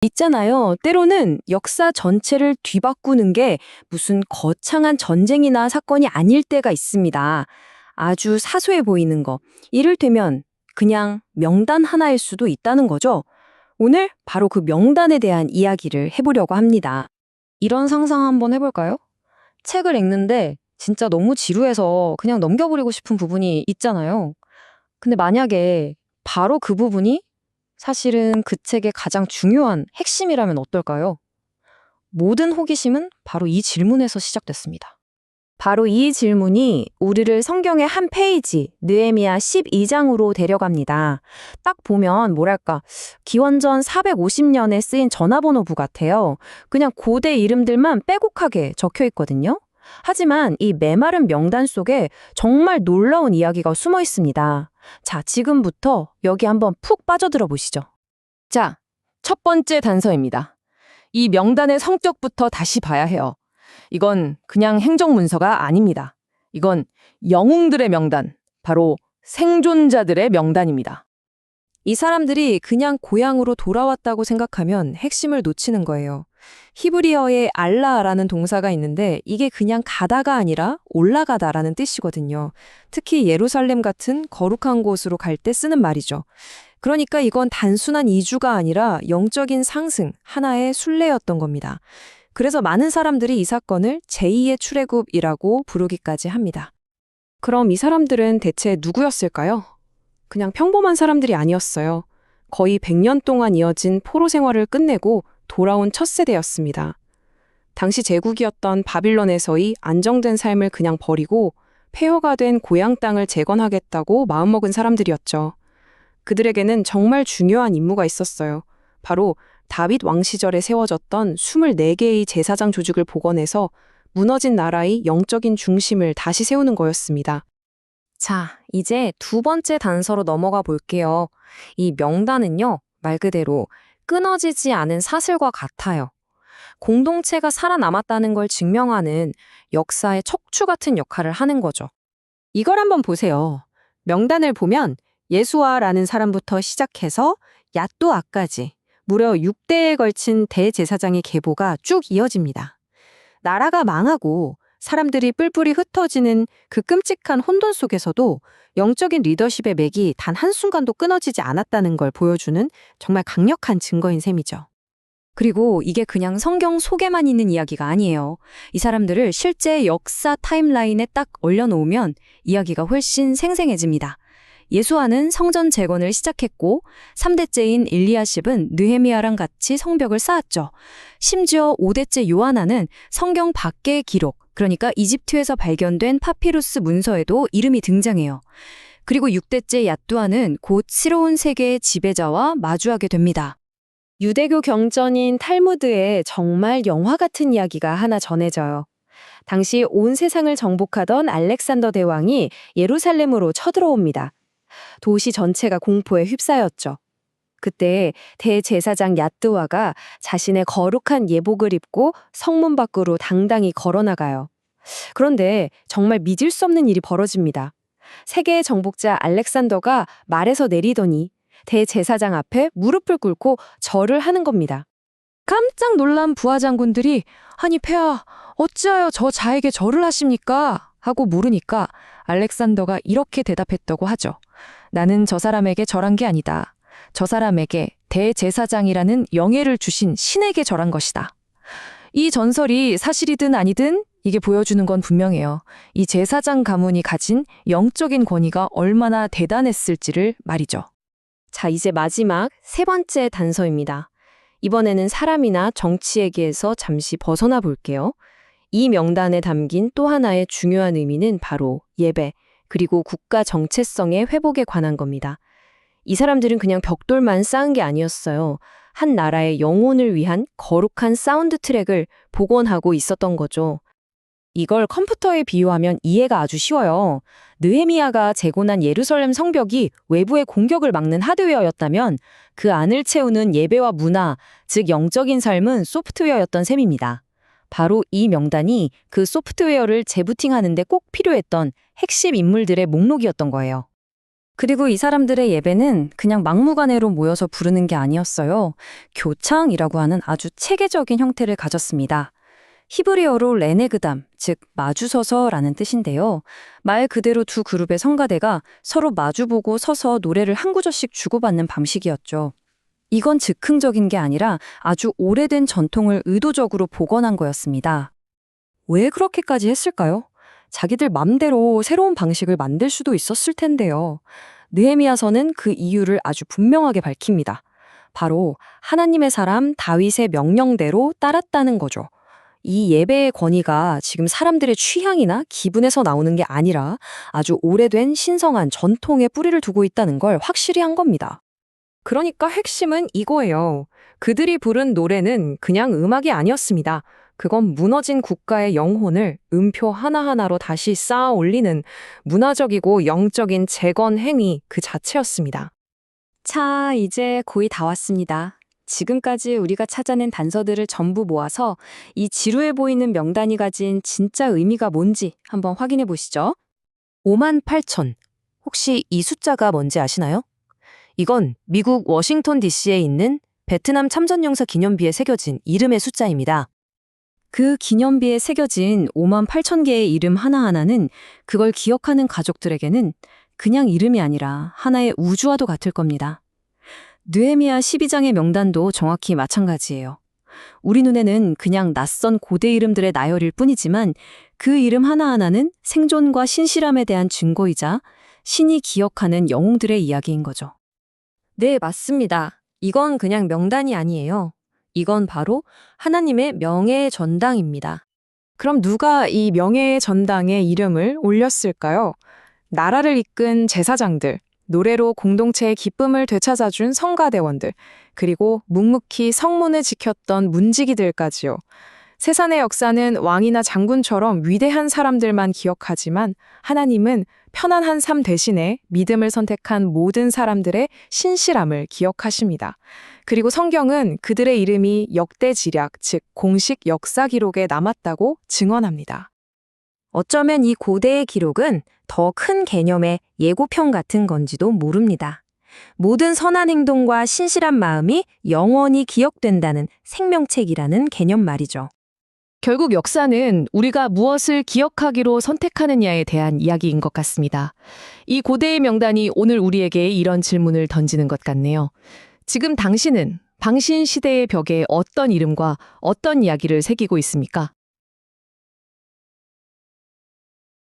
있잖아요. 때로는 역사 전체를 뒤바꾸는 게 무슨 거창한 전쟁이나 사건이 아닐 때가 있습니다. 아주 사소해 보이는 거. 이를테면 그냥 명단 하나일 수도 있다는 거죠. 오늘 바로 그 명단에 대한 이야기를 해보려고 합니다. 이런 상상 한번 해볼까요? 책을 읽는데 진짜 너무 지루해서 그냥 넘겨버리고 싶은 부분이 있잖아요. 근데 만약에 바로 그 부분이 사실은 그 책의 가장 중요한 핵심이라면 어떨까요? 모든 호기심은 바로 이 질문에서 시작됐습니다. 바로 이 질문이 우리를 성경의 한 페이지, 느헤미야 12장으로 데려갑니다. 딱 보면 뭐랄까, 기원전 450년에 쓰인 전화번호부 같아요. 그냥 고대 이름들만 빼곡하게 적혀 있거든요. 하지만 이 메마른 명단 속에 정말 놀라운 이야기가 숨어 있습니다. 자, 지금부터 여기 한번 푹 빠져들어 보시죠. 자, 첫 번째 단서입니다. 이 명단의 성격부터 다시 봐야 해요. 이건 그냥 행정문서가 아닙니다. 이건 영웅들의 명단, 바로 생존자들의 명단입니다. 이 사람들이 그냥 고향으로 돌아왔다고 생각하면 핵심을 놓치는 거예요. 히브리어에 알라라는 동사가 있는데 이게 그냥 가다가 아니라 올라가다라는 뜻이거든요. 특히 예루살렘 같은 거룩한 곳으로 갈 때 쓰는 말이죠. 그러니까 이건 단순한 이주가 아니라 영적인 상승, 하나의 순례였던 겁니다. 그래서 많은 사람들이 이 사건을 제2의 출애굽이라고 부르기까지 합니다. 그럼 이 사람들은 대체 누구였을까요? 그냥 평범한 사람들이 아니었어요. 거의 100년 동안 이어진 포로 생활을 끝내고 돌아온 첫 세대였습니다. 당시 제국이었던 바빌론에서의 안정된 삶을 그냥 버리고 폐허가 된 고향 땅을 재건하겠다고 마음먹은 사람들이었죠. 그들에게는 정말 중요한 임무가 있었어요. 바로 다윗 왕 시절에 세워졌던 24개의 제사장 조직을 복원해서 무너진 나라의 영적인 중심을 다시 세우는 거였습니다. 자, 이제 두 번째 단서로 넘어가 볼게요. 이 명단은요, 말 그대로 끊어지지 않은 사슬과 같아요. 공동체가 살아남았다는 걸 증명하는 역사의 척추 같은 역할을 하는 거죠. 이걸 한번 보세요. 명단을 보면 예수아라는 사람부터 시작해서 얏도아까지 무려 6대에 걸친 대제사장의 계보가 쭉 이어집니다. 나라가 망하고 사람들이 뿔뿔이 흩어지는 그 끔찍한 혼돈 속에서도 영적인 리더십의 맥이 단 한순간도 끊어지지 않았다는 걸 보여주는 정말 강력한 증거인 셈이죠. 그리고 이게 그냥 성경 속에만 있는 이야기가 아니에요. 이 사람들을 실제 역사 타임라인에 딱 올려놓으면 이야기가 훨씬 생생해집니다. 예수아는 성전 재건을 시작했고 3대째인 일리야십은 느헤미야랑 같이 성벽을 쌓았죠. 심지어 5대째 요하나는 성경 밖의 기록, 그러니까 이집트에서 발견된 파피루스 문서에도 이름이 등장해요. 그리고 6대째 얏두아는 곧 새로운 세계의 지배자와 마주하게 됩니다. 유대교 경전인 탈무드에 정말 영화 같은 이야기가 하나 전해져요. 당시 온 세상을 정복하던 알렉산더 대왕이 예루살렘으로 쳐들어옵니다. 도시 전체가 공포에 휩싸였죠. 그때 대제사장 얏드와가 자신의 거룩한 예복을 입고 성문 밖으로 당당히 걸어나가요. 그런데 정말 믿을 수 없는 일이 벌어집니다. 세계의 정복자 알렉산더가 말에서 내리더니 대제사장 앞에 무릎을 꿇고 절을 하는 겁니다. 깜짝 놀란 부하 장군들이 아니 폐하 어찌하여 저 자에게 절을 하십니까? 하고 물으니까 알렉산더가 이렇게 대답했다고 하죠. 나는 저 사람에게 절한 게 아니다. 저 사람에게 대제사장이라는 영예를 주신 신에게 절한 것이다. 이 전설이 사실이든 아니든 이게 보여주는 건 분명해요. 이 제사장 가문이 가진 영적인 권위가 얼마나 대단했을지를 말이죠. 자, 이제 마지막 세 번째 단서입니다. 이번에는 사람이나 정치 얘기에서 잠시 벗어나 볼게요. 이 명단에 담긴 또 하나의 중요한 의미는 바로 예배, 그리고 국가 정체성의 회복에 관한 겁니다. 이 사람들은 그냥 벽돌만 쌓은 게 아니었어요. 한 나라의 영혼을 위한 거룩한 사운드 트랙을 복원하고 있었던 거죠. 이걸 컴퓨터에 비유하면 이해가 아주 쉬워요. 느헤미야가 재건한 예루살렘 성벽이 외부의 공격을 막는 하드웨어였다면 그 안을 채우는 예배와 문화, 즉 영적인 삶은 소프트웨어였던 셈입니다. 바로 이 명단이 그 소프트웨어를 재부팅하는 데 꼭 필요했던 핵심 인물들의 목록이었던 거예요. 그리고 이 사람들의 예배는 그냥 막무가내로 모여서 부르는 게 아니었어요. 교창이라고 하는 아주 체계적인 형태를 가졌습니다. 히브리어로 레네그담, 즉 마주서서라는 뜻인데요. 말 그대로 두 그룹의 성가대가 서로 마주보고 서서 노래를 한 구절씩 주고받는 방식이었죠. 이건 즉흥적인 게 아니라 아주 오래된 전통을 의도적으로 복원한 거였습니다. 왜 그렇게까지 했을까요? 자기들 맘대로 새로운 방식을 만들 수도 있었을 텐데요. 느헤미야서는 그 이유를 아주 분명하게 밝힙니다. 바로 하나님의 사람 다윗의 명령대로 따랐다는 거죠. 이 예배의 권위가 지금 사람들의 취향이나 기분에서 나오는 게 아니라 아주 오래된 신성한 전통에 뿌리를 두고 있다는 걸 확실히 한 겁니다. 그러니까 핵심은 이거예요. 그들이 부른 노래는 그냥 음악이 아니었습니다. 그건 무너진 국가의 영혼을 음표 하나하나로 다시 쌓아 올리는 문화적이고 영적인 재건 행위 그 자체였습니다. 자, 이제 거의 다 왔습니다. 지금까지 우리가 찾아낸 단서들을 전부 모아서 이 지루해 보이는 명단이 가진 진짜 의미가 뭔지 한번 확인해 보시죠. 58,000. 혹시 이 숫자가 뭔지 아시나요? 이건 미국 워싱턴 DC에 있는 베트남 참전용사 기념비에 새겨진 이름의 숫자입니다. 그 기념비에 새겨진 58,000개의 이름 하나하나는 그걸 기억하는 가족들에게는 그냥 이름이 아니라 하나의 우주와도 같을 겁니다. 느헤미야 12장의 명단도 정확히 마찬가지예요. 우리 눈에는 그냥 낯선 고대 이름들의 나열일 뿐이지만 그 이름 하나하나는 생존과 신실함에 대한 증거이자 신이 기억하는 영웅들의 이야기인 거죠. 네, 맞습니다. 이건 그냥 명단이 아니에요. 이건 바로 하나님의 명예의 전당입니다. 그럼 누가 이 명예의 전당에 이름을 올렸을까요? 나라를 이끈 제사장들, 노래로 공동체의 기쁨을 되찾아준 성가대원들, 그리고 묵묵히 성문을 지켰던 문지기들까지요. 세상의 역사는 왕이나 장군처럼 위대한 사람들만 기억하지만 하나님은 편안한 삶 대신에 믿음을 선택한 모든 사람들의 신실함을 기억하십니다. 그리고 성경은 그들의 이름이 역대 지략, 즉 공식 역사 기록에 남았다고 증언합니다. 어쩌면 이 고대의 기록은 더 큰 개념의 예고편 같은 건지도 모릅니다. 모든 선한 행동과 신실한 마음이 영원히 기억된다는 생명책이라는 개념 말이죠. 결국 역사는 우리가 무엇을 기억하기로 선택하느냐에 대한 이야기인 것 같습니다. 이 고대의 명단이 오늘 우리에게 이런 질문을 던지는 것 같네요. 지금 당신은 방신 시대의 벽에 어떤 이름과 어떤 이야기를 새기고 있습니까?